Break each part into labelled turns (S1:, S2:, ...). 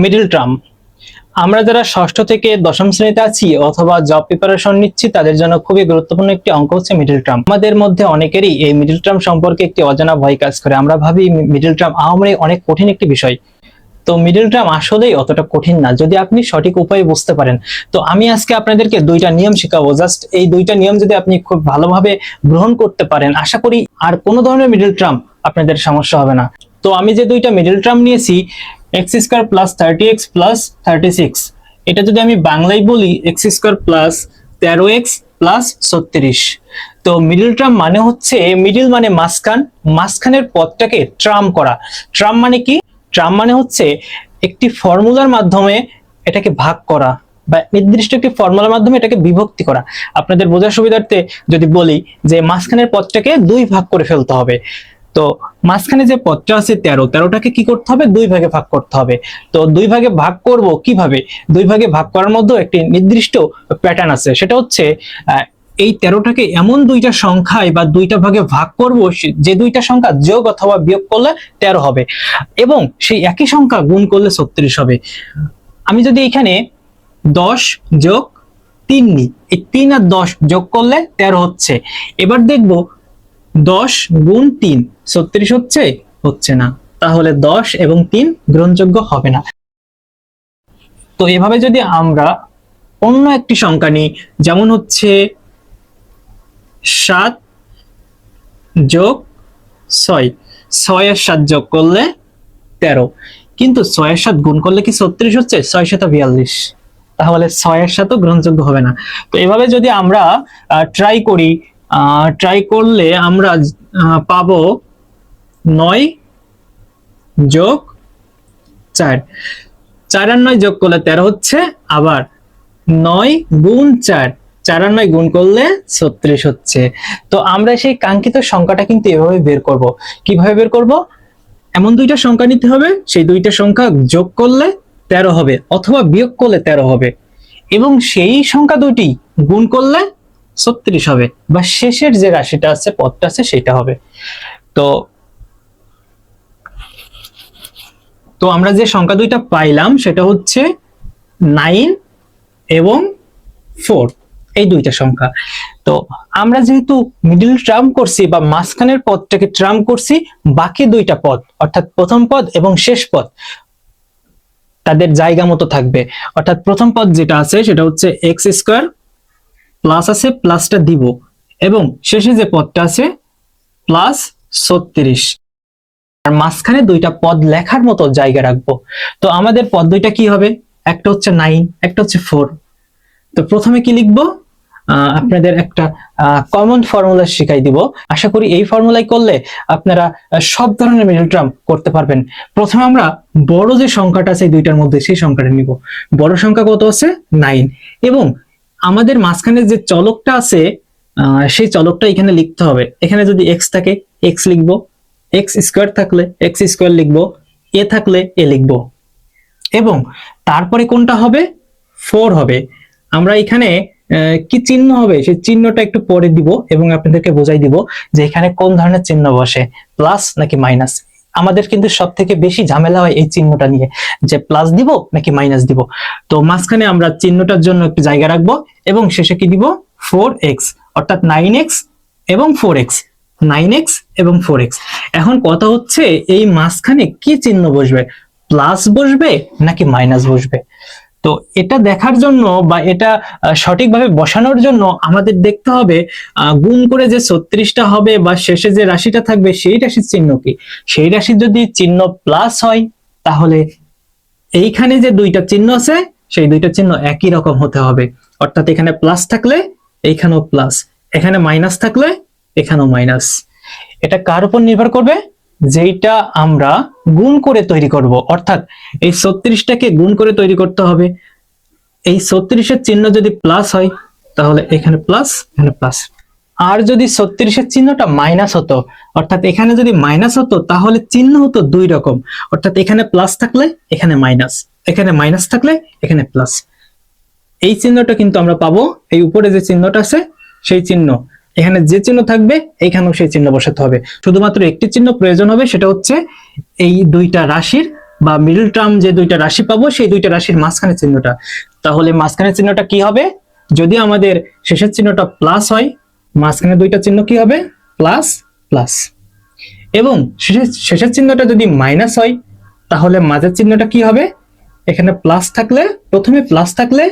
S1: Middle term. আমরা যারা ষষ্ঠ থেকে দশম শ্রেণীতে আছি অথবা জব প্রিপারেশন নিচ্ছি তাদের জন্য খুবই গুরুত্বপূর্ণ একটি অঙ্ক হচ্ছে মিডল টার্ম। আমাদের মধ্যে অনেকেরই এই মিডল টার্ম সম্পর্কে একটি অজানা ভয় কাজ করে। আমরা ভাবি মিডল টার্ম আহামরি অনেক কঠিন একটি বিষয়। তো মিডল টার্ম আসলেই অতটা কঠিন না যদি আপনি সঠিক উপায়ে বুঝতে পারেন। তো আমি আজকে আপনাদেরকে দুইটা নিয়ম শেখাবো। জাস্ট এই দুইটা নিয়ম যদি আপনি খুব ভালোভাবে গ্রহণ করতে পারেন, আশা করি আর কোনো ধরনের মিডল টার্ম আপনাদের সমস্যা হবে না। তো আমি যে দুইটা মিডল টার্ম নিয়েছি, x square plus 30x plus 36, এটা যদি আমি বাংলায় বলি x square plus 13x plus 36। তো মিডল টার্ম মানে হচ্ছে, মিডল মানে মাঝখান, মাঝখানের পদটাকে ট্রাম করা। ট্রাম মানে কি? ট্রাম মানে হচ্ছে একটি ফর্মুলার মাধ্যমে এটাকে ভাগ করা বা নির্দিষ্ট একটি ফর্মুলার মাধ্যমে এটাকে বিভক্তি করা। আপনাদের বোঝার সুবিধার্থে যদি বলি যে মাঝখানের পদটাকে দুই ভাগ করে ফেলতে হবে। তো মাঝখানে যে পদটা আছে 13টাকে কি করতে হবে? দুই ভাগে ভাগ করতে হবে। তো দুই ভাগে ভাগ করব কিভাবে? দুই ভাগে ভাগ করার মধ্যে একটি নির্দিষ্ট প্যাটার্ন আছে, সেটা হচ্ছে এই 13টাকে এমন দুইটা সংখ্যায় বা দুইটা ভাগে ভাগ করব যে দুইটা সংখ্যা যোগ অথবা বিয়োগ করলে 13 হবে এবং সেই একই সংখ্যা গুণ করলে 36 হবে। আমি যদি এখানে 10 যোগ 3 নিই, এই 3 আর 10 যোগ করলে 13 হচ্ছে। এবার দেখব 10 গুণ 3 36 হচ্ছে? হচ্ছে না। তাহলে 10 এবং 3 গ্রহণযোগ্য হবে না। তো এভাবে যদি আমরা অন্য একটি সংখ্যা নিই, যেমন হচ্ছে 7 যোগ 6, 6 আর 7 যোগ করলে 13, কিন্তু 6 আর 7 গুণ করলে কি 36 হচ্ছে? 6 7 42, তাহলে 6 এর সাথে গ্রহণযোগ্য হবে না। তো এভাবে যদি আমরা ট্রাই করি, ট্রাই করলে আমরা পাবো 9 যোগ 4, 4 আর 9 যোগ করলে 13 হচ্ছে, আবার 9 গুণ 4, 4 আর 9 গুণ করলে 36 হচ্ছে। তো আমরা সেই কাঙ্ক্ষিত সংখ্যাটা কিন্তু এভাবে বের করব। কিভাবে বের করব? এমন দুইটা সংখ্যা নিতে হবে, সেই দুইটা সংখ্যা যোগ করলে 13 হবে অথবা বিয়োগ করলে 13 হবে এবং সেই সংখ্যা দুটি গুণ করলে 36 হবে বা শেষের যে রাশিটা আছে, পদটা আছে, সেটা হবে। তো তো আমরা যে সংখ্যা দুইটা পাইলাম সেটা হচ্ছে 9 এবং 4, এই দুইটা সংখ্যা। তো আমরা যেহেতু মিডল টার্ম করছি বা মাঝখানের পদটাকে টার্ম করছি, বাকি দুইটা পদ অর্থাৎ প্রথম পদ এবং শেষ পদ তাদের জায়গা মতো থাকবে। অর্থাৎ প্রথম পদ যেটা আছে সেটা হচ্ছে এক্স স্কোয়ার, প্লাস আছে, প্লাসটা দিব, এবং শেষে যে পদটা আছে প্লাস 36, আর মাঝখানে দুইটা পদ লেখার মতো জায়গা রাখবো। তো আমাদের পদ দুইটা কি হবে? একটা হচ্ছে 9, একটা হচ্ছে 4। তো প্রথমে কি লিখবো? আপনাদের একটা কমন ফর্মুলা শিখাই দিব। আশা করি এই ফর্মুলাই করলে আপনারা সব ধরনের মিডল টার্ম করতে পারবেন। প্রথমে আমরা বড় যে সংখ্যাটা আছে এই দুইটার মধ্যে, সেই সংখ্যাটা নিব। বড় সংখ্যা কত আছে? 9। এবং আমাদের মাঝখানে যে চলকটা আছে সেই চলকটা এখানে লিখতে হবে। এখানে যদি x থাকে x লিখবো, এক্স স্কোয়ার থাকলে এক্স স্কোয়ার লিখবো, এ থাকলে এ লিখবো, এবং তারপরে কোনটা হবে? 4 হবে। আমরা এখানে কি চিহ্ন হবে সেই চিহ্নটা একটু পরে দিব এবং আপনাদেরকে বোঝাই দিব যে এখানে কোন ধরনের চিহ্ন বসে, প্লাস নাকি মাইনাস। আমাদের কিন্তু সব থেকে বেশি ঝামেলা হয় এই চিহ্নটা নিয়ে, যে প্লাস দিব নাকি মাইনাস দিব। তো মাঝখানে আমরা চিহ্নটার জন্য একটু জায়গা রাখবো এবং শেষে কি দিব? 4x, অর্থাৎ 9x এবং 4x, 9x এবং 4x। এখন কথা হচ্ছে এই মাঝখানে কি চিহ্ন বসবে, প্লাস বসবে নাকি মাইনাস বসবে? তো এটা দেখার জন্য বা এটা সঠিকভাবে বসানোর জন্য আমাদের দেখতে হবে গুণ করে যে 36টা হবে বা শেষে যে রাশিটা থাকবে সেই রাশির চিহ্ন কি। সেই রাশির যদি চিহ্ন প্লাস হয় তাহলে এইখানে যে দুইটা চিহ্ন আছে সেই দুইটা চিহ্ন একই রকম হতে হবে। অর্থাৎ এখানে প্লাস থাকলে এইখানেও প্লাস, এখানে মাইনাস থাকলে এখানেও মাইনাস। এটা কার উপর নির্ভর করবে? যেটা আমরা গুণ করে তৈরি করব। অর্থাৎ এই 36টাকে গুণ করে তৈরি করতে হবে। এই 36 এর চিহ্ন যদি প্লাস হয় তাহলে এখানে প্লাস, এখানে প্লাস। আর যদি 36 এর চিহ্নটা মাইনাস হতো, অর্থাৎ এখানে যদি মাইনাস হতো তাহলে চিহ্ন হতো দুই রকম। অর্থাৎ এখানে প্লাস থাকলে এখানে মাইনাস, এখানে মাইনাস থাকলে এখানে প্লাস। এই চিহ্নটা কিন্তু আমরা পাবো এই উপরে যে চিহ্নটা আছে সেই চিহ্ন। এখানে যে চিহ্ন থাকবে এইখানেও সেই চিহ্ন বসাতে হবে। শুধুমাত্র একটি চিহ্ন প্রয়োজন হবে, সেটা হচ্ছে এই দুইটা রাশির বা মিডল টার্ম যে দুইটা রাশি পাবো সেই দুইটা রাশির মাঝখানে চিহ্নটা। তাহলে মাঝখানে চিহ্নটা কি হবে? যদি আমাদের শেষের চিহ্নটা প্লাস হয়, মাঝখানে দুইটা চিহ্ন কি হবে? Plus plus. এবং শেষের চিহ্নটা যদি মাইনাস হয়, তাহলে মাঝের চিহ্নটা কি হবে? এখানে প্লাস থাকলে, প্রথমে প্লাস থাকলে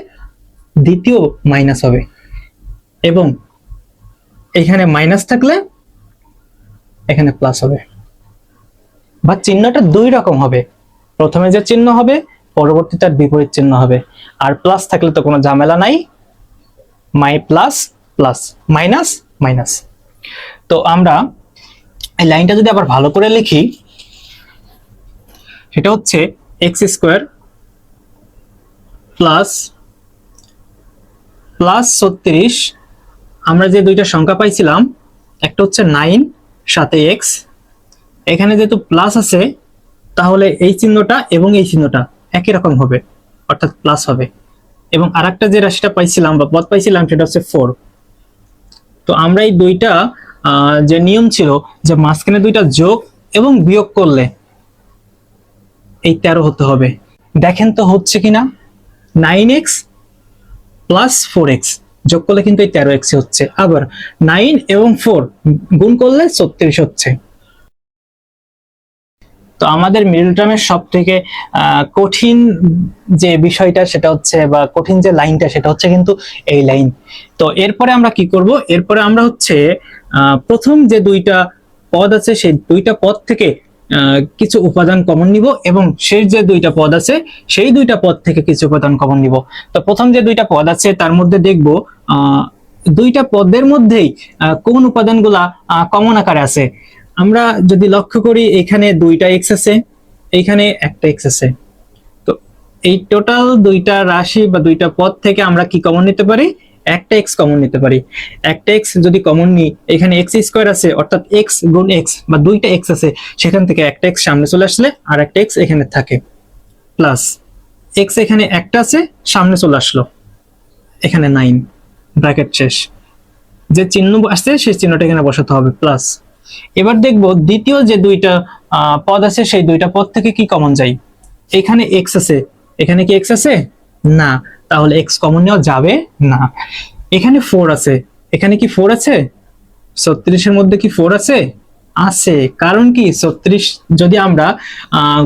S1: দ্বিতীয় মাইনাস হবে, এবং এখানে মাইনাস থাকলে এখানে প্লাস হবে। বা চিহ্নটা দুই রকম হবে, প্রথমে যে চিহ্ন হবে পরবর্তীতে তার বিপরীত চিহ্ন হবে। আর প্লাস থাকলে তো কোনো ঝামেলা নাই, প্লাস প্লাস, মাইনাস মাইনাস। তো আমরা এই লাইনটা যদি আবার ভালো করে লিখি, সেটা হচ্ছে এক্স স্কোয়ার প্লাস প্লাস 36। আমরা যে দুইটা সংখ্যা পাইছিলাম, একটা হচ্ছে 9 সাথে এক্স, এখানে যেহেতু প্লাস আছে তাহলে এই চিহ্নটা এবং এই চিহ্নটা একই রকম হবে, অর্থাৎ প্লাস হবে। এবং আরেকটা যে রাশিটা পাইছিলাম বা পদ পাইছিলাম সেটা হচ্ছে 4। তো আমরা এই দুইটা যে নিয়ম ছিল যে মাঝখানে দুইটা যোগ এবং বিয়োগ করলে এই 13 হতে হবে। দেখেন তো হচ্ছে কিনা? 9x প্লাস 4x যোগ করলে কিন্তু এই 13x হচ্ছে, আবার 9 এবং 4 গুণ করলে 36 হচ্ছে। তো আমাদের মিডল টার্মের সব থেকে কঠিন যে বিষয়টা সেটা হচ্ছে, বা কঠিন যে লাইনটা সেটা হচ্ছে কিন্তু এই লাইন। তো এরপরে আমরা কি করব? এরপরে আমরা হচ্ছে প্রথম যে দুইটা পদ আছে সেই দুইটা পদ থেকে কিছু উপাদান কমন নিব, এবং শেষ যে দুইটা পদ আছে সেই দুইটা পদ থেকে কিছু উপাদান কমন নিব। তো প্রথম যে দুইটা পদ আছে তার মধ্যে দেখব দুইটা পদের মধ্যেই কোন উপাদানগুলা কমন আকারে আছে। আমরা যদি লক্ষ্য করি, এখানে দুইটা এক্স আছে, এইখানে একটা এক্স আছে। তো এই টোটাল দুইটা রাশি বা দুইটা পদ থেকে আমরা কি কমন নিতে পারি? একটা এক্স কমন নিতে পারি। একটা এক্স যদি কমন নিই, এখানে এক্স স্কোয়ার আছে, অর্থাৎ এক্স গুণ এক্স, বা দুইটা এক্স আছে, সেখান থেকে একটা এক্স সামনে চলে আসলে আর একটা এক্স এখানে থাকে, প্লাস এক্স এখানে একটা আছে সামনে চলে আসলো, এখানে 9, ব্র্যাকেট শেষ। যে চিহ্ন আসছে সেই চিহ্নটা এখানে বসাতে হবে, প্লাস। এবার দেখব দ্বিতীয় যে দুইটা পদ আছে সেই দুইটা পদ থেকে কি কমন যায়। এখানে এক্স আছে, এখানে কি এক্স আছে? না, তাহলে এক্স কমন নেওয়া যাবে না। এখানে 4 আছে, এখানে কি 4 আছে? 36 এর মধ্যে কি 4 আছে? আছে, কারণ কি 36 যদি আমরা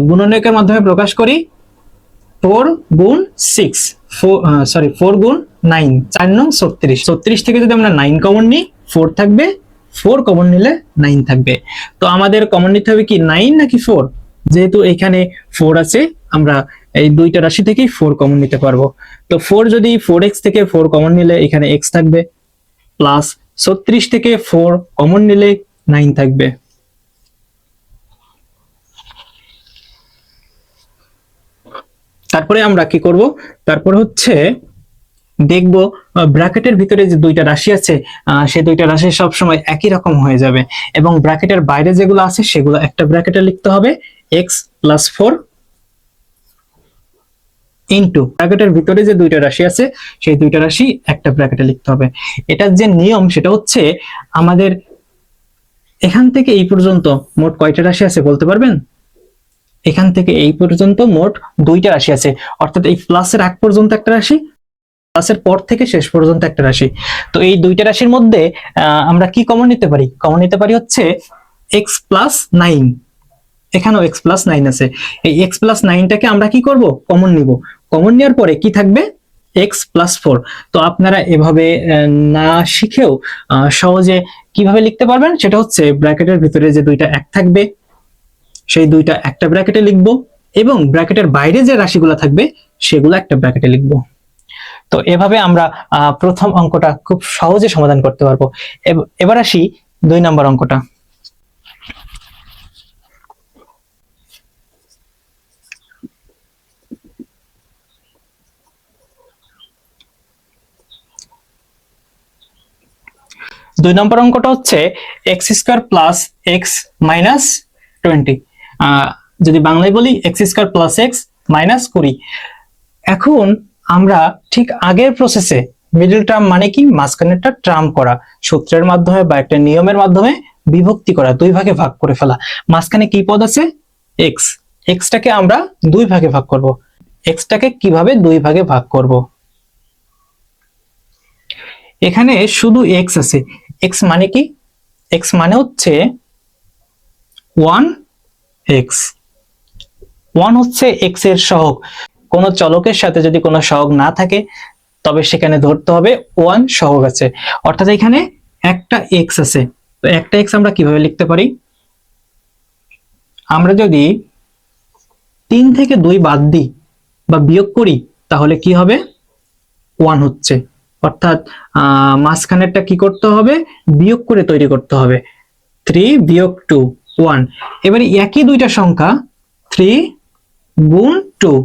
S1: গুণনীয়কের মাধ্যমে প্রকাশ করি, 4 গুণ 6, 4 গুণ 9, 4 নং 36। 36 থেকে যদি আমরা 9 কমন নিই, 4 থাকবে, 4 কমন নিলে 9 থাকবে। তো আমাদের কমন নিতে হবে কি 9 নাকি 4? যেহেতু এখানে 4 আছে, আমরা এই দুইটা রাশি থেকেই 4 কমন নিতে পারবো। তো 4 যদি 4x থেকে 4 কমন নিলে এখানে x থাকবে, প্লাস 36 থেকে 4 কমন নিলে 9 থাকবে। তারপরে আমরা কি করব? তারপরে হচ্ছে দেখব ব্র্যাকেটের ভিতরে যে দুইটা রাশি আছে সেই দুইটা রাশি সব সময় একই রকম হয়ে যাবে, এবং ব্র্যাকেটের বাইরে যেগুলো আছে সেগুলো একটা ব্র্যাকেটে লিখতে হবে, x + 4 ইনটু ব্র্যাকেটের ভিতরে যে দুইটা রাশি আছে সেই দুইটা রাশি একটা ব্র্যাকেটে লিখতে হবে। এটার যে নিয়ম সেটা হচ্ছে, আমাদের এখান থেকে এই পর্যন্ত মোট কয়টা রাশি আছে বলতে পারবেন? এখান থেকে এই পর্যন্ত মোট দুইটা রাশি আছে, অর্থাৎ এই প্লাসের আগ পর্যন্ত একটা রাশি, প্লাসের পর থেকে শেষ পর্যন্ত একটা রাশি। তো এই দুইটা রাশির মধ্যে আমরা কি কমন নিতে পারি? কমন নিতে পারি হচ্ছে x + 9। এখানেও x + 9 আছে, এই x + 9টাকে আমরা কি করব? কমন নিব। কমন নেওয়ার পরে কি থাকবে? x + 4। তো আপনারা এভাবে না শিখেও সহজে কিভাবে লিখতে পারবেন সেটা হচ্ছে, ব্র্যাকেটের ভিতরে যে দুইটা এক থাকবে সেই দুইটা একটা ব্র্যাকেটে লিখব, এবং ব্র্যাকেটের বাইরে যে রাশিগুলো থাকবে সেগুলো একটা ব্র্যাকেটে লিখব। তো এভাবে আমরা প্রথম অঙ্কটা খুব সহজে সমাধান করতে পারবো। এবার আসি 2 নম্বর অঙ্কটা। দুই নম্বর অঙ্কটা হচ্ছে x² + x - 20। যদি বাংলায় বলি x² + x - 20। এখন আমরা ঠিক আগের প্রসেসে মিডল টার্ম মানে কি, মাঝখানেরটা টার্ম করা, সূত্রের মাধ্যমে বা একটা নিয়মের মাধ্যমে বিভক্তি করা, দুই ভাগে ভাগ করে ফেলা। মাঝখানে কি পদ আছে? x। এক্সটাকে আমরা 2 ভাগে ভাগ করব। এক্সটাকে কিভাবে 2 ভাগে ভাগ করব? এখানে শুধু এক্স আছে। এক্স মানে কি? এক্স মানে হচ্ছে 1 এক্স। 1 হচ্ছে এক্স এর সহগ। কোন চলকের সাথে যদি কোনো সহগ না থাকে তবে সেখানে ধরতে হবে 1 সহগ আছে, অর্থাৎ এখানে একটা এক্স আছে। তো একটা এক্স আমরা কিভাবে লিখতে পারি? আমরা যদি 3 থেকে 2 বাদ দিই বা বিয়োগ করি তাহলে কি হবে? 1 হচ্ছে, অর্থাৎ মাঝখানেরটা কি করতে হবে? বিয়োগ করে তৈরি করতে হবে। 3 বিয়োগ 2 1। এবারে একই দুইটা সংখ্যা 3 গুণ 2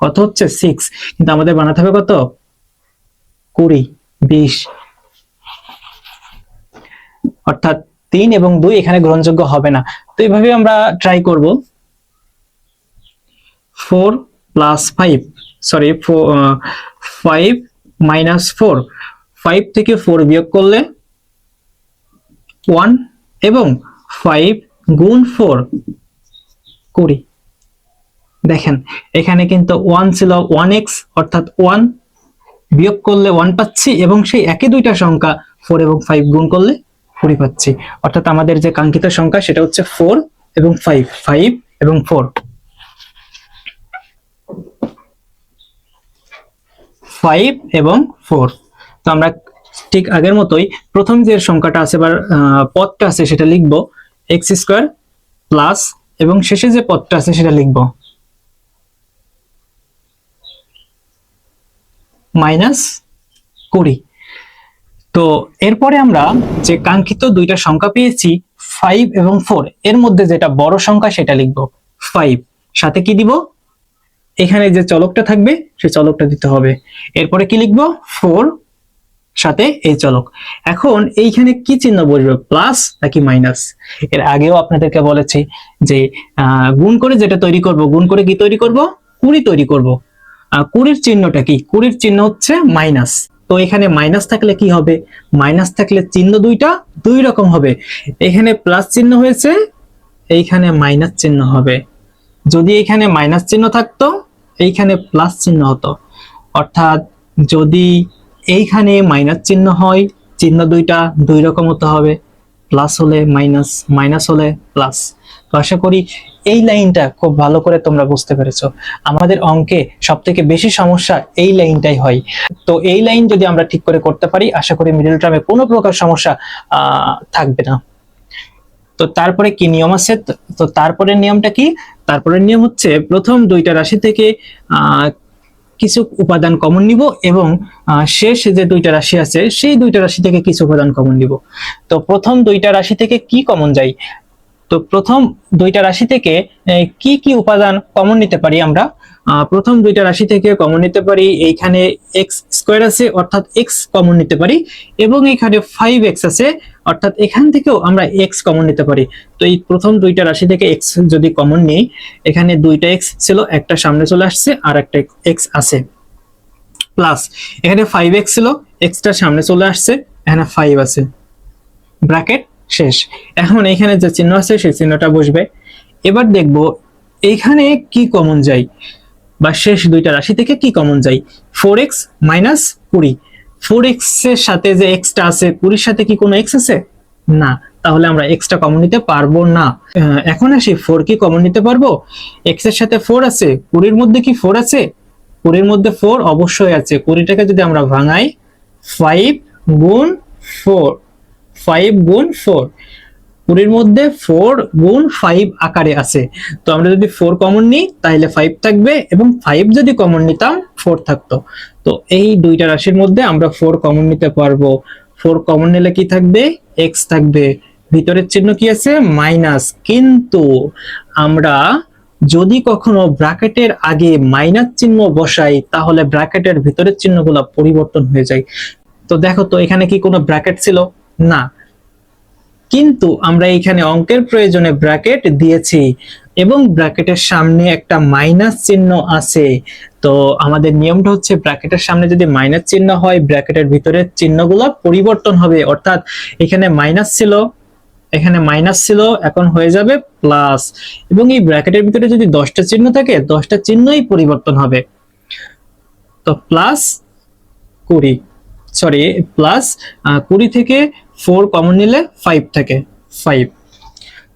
S1: কত হচ্ছে? 6। কিন্তু আমাদের বানাতে হবে কত? 20 20। অর্থাৎ 3 এবং 2 এখানে গ্রহণযোগ্য হবে না। তো এইভাবে আমরা ট্রাই করব। 4 প্লাস 5 সরি 5 মাইনাস 4। 5 থেকে 4 বিয়োগ করলে 1 এবং 5 গুণ 4 20। দেখেন এখানে কিন্তু 1 ছিল 1x, অর্থাৎ 1 বিয়োগ করলে 1 পাচ্ছি এবং সেই একই দুইটা সংখ্যা 4 এবং 5 গুণ করলে 20 পাচ্ছি। অর্থাৎ আমাদের যে কাঙ্ক্ষিত সংখ্যা সেটা হচ্ছে 4 এবং 5, 5 এবং 4। 5 এবং 4। তো আমরা ঠিক আগের মতোই প্রথম যে সংখ্যাটা আছে বা পদটা আছে সেটা লিখব x স্কয়ার প্লাস, এবং শেষে যে পদটা আছে সেটা লিখব মাইনাস 20। তো এরপরে আমরা যে কাঙ্ক্ষিত দুইটা সংখ্যা পেয়েছি 5 এবং 4, এর মধ্যে যেটা বড় সংখ্যা সেটা লিখব 5, সাথে কি দিব? এখানে যে চলকটা থাকবে সেই চলকটা দিতে হবে। এরপরে কি লিখব? 4 সাথে এই চলক। এখন এইখানে কি চিহ্ন বসবে? প্লাস নাকি মাইনাস? এর আগেও আপনাদেরকে বলেছি যে গুণ করে যেটা তৈরি করব, গুণ করে কি তৈরি করব? 20 তৈরি করব। 20 চিহ্নটা কি? 20 চিহ্ন হচ্ছে মাইনাস। তো এখানে মাইনাস থাকলে কি হবে? মাইনাস থাকলে চিহ্ন দুইটা দুই রকম হবে। এখানে প্লাস চিহ্ন হয়েছে, এইখানে মাইনাস চিহ্ন হবে। যদি এখানে মাইনাস চিহ্ন থাকতো এইখানে প্লাস চিহ্ন হতো। অর্থাৎ যদি এইখানে মাইনাস চিহ্ন হয় চিহ্ন দুইটা দুই রকম হতে হবে, প্লাস হলে মাইনাস, মাইনাস হলে প্লাস। তো আশা করি এই লাইনটা খুব ভালো করে তোমরা বুঝতে পেরেছো। আমাদের অঙ্কে সবথেকে বেশি সমস্যা এই লাইনটাই হয়। তো এই লাইন যদি আমরা ঠিক করে করতে পারি আশা করি মিডল টার্মে কোনো প্রকার সমস্যা থাকবে না। তো তারপরে কি নিয়ম আছে? তো তারপরের নিয়মটা কি? তারপরের নিয়ম হচ্ছে প্রথম দুইটা রাশি থেকে কিছু উপাদান কমন নিব এবং শেষ যে দুইটা রাশি আছে সেই দুইটা রাশি থেকে কিছু উপাদান কমন নিব। তো প্রথম দুইটা রাশি থেকে কি কমন যায়? তো প্রথম দুইটা রাশি থেকে কি কি উপাদান কমন নিতে পারি আমরা? প্রথম দুইটা রাশি থেকে কমন নিতে পারি এইখানে x স্কয়ার আছে অর্থাৎ x কমন নিতে পারি, এবং এখানে 5x আছে অর্থাৎ এখান থেকেও আমরা x কমন নিতে পারি। তো এই প্রথম দুইটা রাশি থেকে x যদি কমন নিই, এখানে দুইটা x ছিল, একটা সামনে চলে আসছে আর একটা x আছে, প্লাস এখানে 5x ছিল, x টা সামনে চলে আসছে, এখানে 5 আছে, ব্র্যাকেট শেষ। এখন এখানে যে চিহ্ন আছে সেই চিহ্নটা বসবে। এবার দেখব এইখানে কি কমন যায় বা শেষ দুইটা রাশি থেকে কি কমন যায়? 4x minus 20। 4x এর সাথে যে x টা আছে 20 এর সাথে কি কোনো x আছে? না, তাহলে আমরা x টা কমন নিতে পারবো না। এখন আসি 4 কি কমন নিতে পারবো? x এর সাথে 4 আছে, 20 এর মধ্যে কি 4 আছে? 20 এর মধ্যে 4 অবশ্যই আছে। 20 টাকে যদি আমরা ভাঙাই 5 গুণ 4, 5 গুণ 4, 20 এর মধ্যে 4 গুণ 5 আকারে আছে। তো আমরা যদি 4 কমন নিই তাহলে 5 থাকবে, এবং 5 যদি কমন নিতাম 4 থাকতো। তো এই দুইটা রাশির মধ্যে আমরা 4 কমন নিতে পারবো। 4 কমন নিলে কি থাকবে? x থাকবে। ভিতরের চিহ্ন কি আছে? মাইনাস। কিন্তু আমরা যদি কখনো ব্র্যাকেটের আগে মাইনাস চিহ্ন বসাই তাহলে ব্র্যাকেটের ভিতরের চিহ্নগুলো পরিবর্তন হয়ে যায়। তো দেখো তো এখানে কি কোনো ব্র্যাকেট ছিল? না, কিন্তু আমরা এখানে অঙ্কের প্রয়োজনে ব্র্যাকেট দিয়েছি এবং ব্র্যাকেটের সামনে একটা মাইনাস চিহ্ন আছে। তো আমাদের নিয়মটা হচ্ছে ব্র্যাকেটের সামনে যদি মাইনাস চিহ্ন হয় ব্র্যাকেটের ভিতরের চিহ্নগুলো পরিবর্তন হবে। অর্থাৎ এখানে মাইনাস ছিল, এখানে মাইনাস ছিল, এখন হয়ে যাবে প্লাস। এবং এই ব্র্যাকেটের ভিতরে যদি 10টা চিহ্ন থাকে, 10টা চিহ্নই পরিবর্তন হবে। তো প্লাস 20, সরি প্লাস 20 থেকে 4 কমন নিলে 5 থাকে, 5।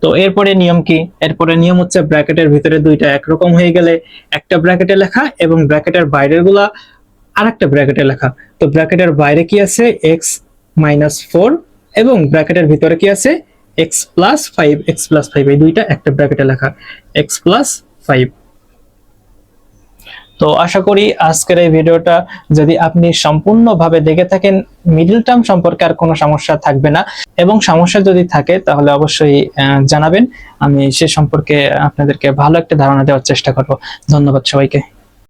S1: তো এরপরে নিয়ম কি? এরপরে নিয়ম হচ্ছে ব্র্যাকেটের ভিতরে দুইটা একরকম হয়ে গেলে একটা ব্র্যাকেটে লেখা এবং ব্র্যাকেটের বাইরের গুলা আরেকটা ব্র্যাকেটে লেখা। তো ব্র্যাকেটের বাইরে কি আছে? x মাইনাস 4, এবং ব্র্যাকেটের ভিতরে কি আছে? x প্লাস 5, x প্লাস 5, এই দুইটা একটা ব্র্যাকেটে লেখা, x প্লাস 5। তো আশা করি আজকের এই ভিডিওটা যদি আপনি সম্পূর্ণভাবে দেখে থাকেন, মিডল টার্ম সম্পর্কে আর কোনো সমস্যা থাকবে না। এবং সমস্যা যদি থাকে তাহলে অবশ্যই জানাবেন, আমি সে সম্পর্কে আপনাদেরকে ভালো একটা ধারণা দেওয়ার চেষ্টা করব। ধন্যবাদ সবাইকে।